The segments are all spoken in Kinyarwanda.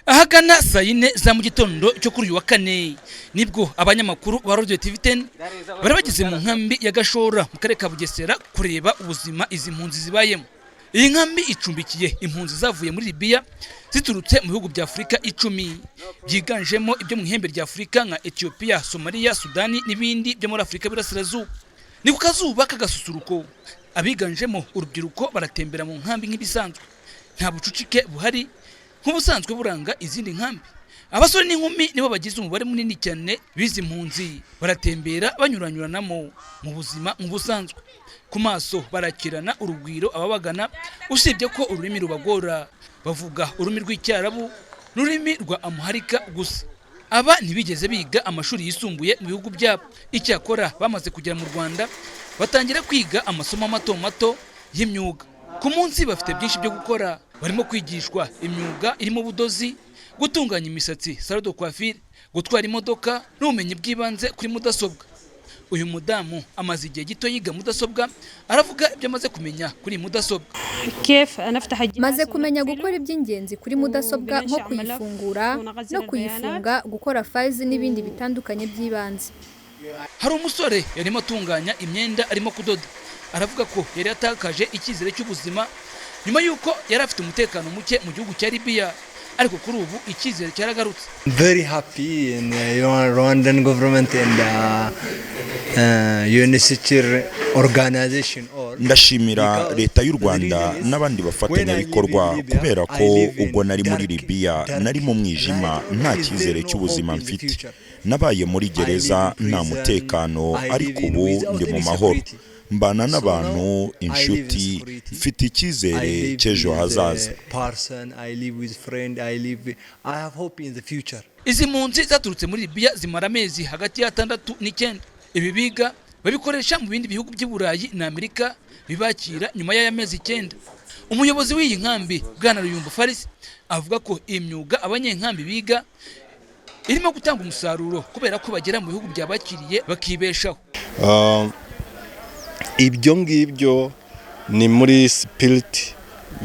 Ahagana saa 4 za mu gitondo cyo kuri uyu wa kane nibwo abanyamakuru ba Radio TV10 bari bageze mu nkambi ya Gashora mu karere ka Bugesera kureba ubuzima izi mpunzi zibayemo. Iyi nkambi icumbikiye impunzi zavuye muri Libya ziturutse mu bihugu bya Afrika 10 byiganjemo ibyo mu ihembe rya Afrika nka Ethiopia, Somalia, Sudani n'ibindi byo muri Afrika birasirazuba. Ni ku kazuba kagasusuruko abiganjemo urubyiruko baratembera mu nkambi nk'ibisanzwe. Nta bucucike buhari nk'ubusanzwe buranga izindi nkambi. Abasore n'inkumi nibo bagize umubare munini cyane bizi impunzi baratembera banyuranyuranamo mu buzima nk'ubusanzwe. Ku maso barakirana urugwiro ababagana usibye ko ururimi rubagora bavuga ururimi rw'icyarabu n'ururimi rwa amuharika gusa. Aba ntibigeze biga amashuri yisumbuye mu bihugu byabo. Icyakora bamaze kugera mu Rwanda batangira kwiga amasomo mato y'imyuga. Ku munsi bafite byinshi byo gukora, barimo kwigishwa imyuga irimo ubudozi, gutunganya imisatsi, salon de coiffure, gutwara imodoka n'ubumenyi bw'ibanze kuri mudasobwa. Uyu mudamu amaze igihe gito yiga mudasobwa aravuga ibyo amaze kumenya kuri mudasobwa. Maze kumenya gukora iby'ingenzi kuri mudasobwa nko kuyifungura no kuyifunga, gukora files n'ibindi bitandukanye by'ibanze. Hari umusore yarimo atunganya imyenda arimo kudoda. Aravuga ko yari atakaje icyizere cy'ubuzima nyuma yuko yari afite umutekano muke mu gihugu cya Libya, ariko kuri ubu icyizere cyagarutse. Very happy in Rwandan government and UNHCR organization. Ndashimira leta y'u Rwanda n'abandi bafatanyabikorwa kubera ko ubwo nari muri Libya nari mu mwijima, nta cyizere cy'ubuzima mfite. Nabaye muri gereza nta mutekano, ariko ubu ndi mu mahoro. Mbana n'abantu, inshuti, mfite icyizere cy'ejo hazaza. Izi mpunzi zaturutse muri Libya zimara amezi hagati ya 6 n'9. Ibi biga babikoresha mu bindi bihugu by'i Burayi na Amerika bibakira nyuma y'aya mezi 9. Umuyobozi w'iyi nkambi Bwana Ruyumbu Faris avuga ko imyuga abanyenkambi biga irimo gutanga umusaruro kubera ko bagera mu bihugu byabakiriye bakibeshaho. Ibyo ngibyo ni muri spirit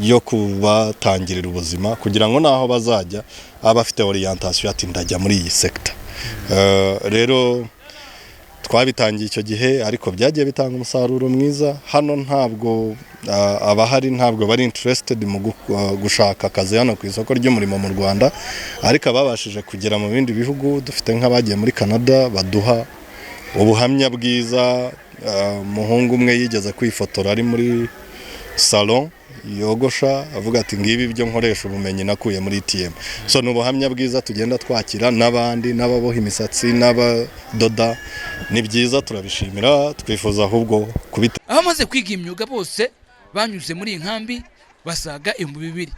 yo kubatangirira ubuzima kugira ngo naho bazajya abafite orientation ati ndajya muri iyi sector. Rero twabitangiye icyo gihe, ariko byagiye bitanga umusaruro mwiza. Hano ntabwo abahari ntabwo bari interested mu gushaka akazi hano ku isoko ry'umurimo mu Rwanda, ariko ababashije kugera mu bindi bihugu dufite nk'abagiye muri Canada baduha ubuhamya bwiza. Umuhungu umwe yigeze kwifotora ari muri salon yogosha avuga ati ngibi byo nkoresha ubumenyi nakuye muri ITM. So n'ubuhamya bwiza tugenda twakira n'abandi n'ababoha imisatsi n'abadoda. Ni byiza, turabishimira, twifuza ahubwo kubita. Abamaze kwiga imyuga bose banyuze muri inkambi basaga 2000.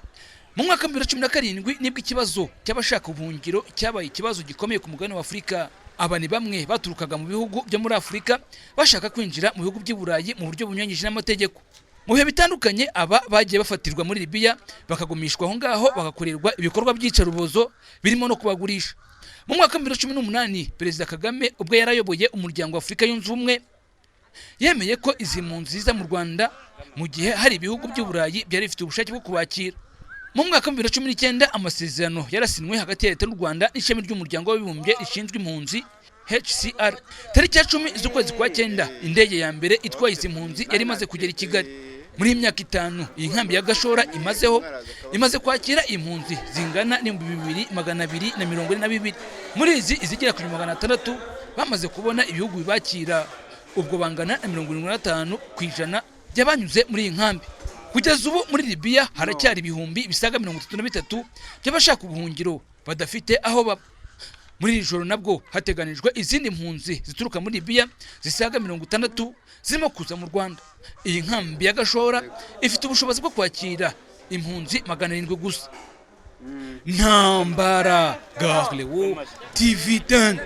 Mu mwaka wa 2017 nibwo ikibazo cy'abashaka ubuhungiro cyabaye ikibazo gikomeye ku mugabane wa Afrika. Aba ni bamwe baturukaga mu bihugu byo muri Afrika bashaka kwinjira mu bihugu by'i Burayi mu buryo bunyuranyije n'amategeko. Mu bihe bitandukanye aba bagiye bafatirwa muri Libya bakagumishwa aho ngaho bagakorerwa ibikorwa by'icarubozo birimo no kubagurisha. Mu mwaka wa 2018 Perezida Kagame ubwo yarayoboye umuryango wa Afrika yunze ubumwe yemeye ko izi mpunzi ziza mu Rwanda mu gihe hari ibihugu by'i Burayi byari bifite ubushake bwo kubakira. Mu mwaka wa 2019 amasezerano yarasinwe hagati ya leta y'u Rwanda n'ishami ry'umuryango w'abibumbye rishinzwe impunzi HCR. Tariki ya 10 z'ukwezi kwa 9 indege ya mbere itwaye izi mpunzi yari imaze kugera i Kigali. Muri imyaka 5 iyi nkambi ya Gashora imaze kwakira impunzi zingana n'2242. Muri izi izigera ku 600 bamaze kubona ibihugu bibakira, ubwo bangana na 75% by'abanyuze muri iyi nkambi. Kugeza ubu muri Libya haracyari ibihumbi bisaga 33 by'abashaka ubuhungiro badafite aho baba. Muri iri joro nabwo hateganijwe izindi mpunzi zituruka muri Libya zisaga 60 zirimo kuza mu Rwanda. Iyi nkambi ya Gashora ifite ubushobozi bwo kwakira impunzi 700 gusa. Ntambara Garlewo TV10.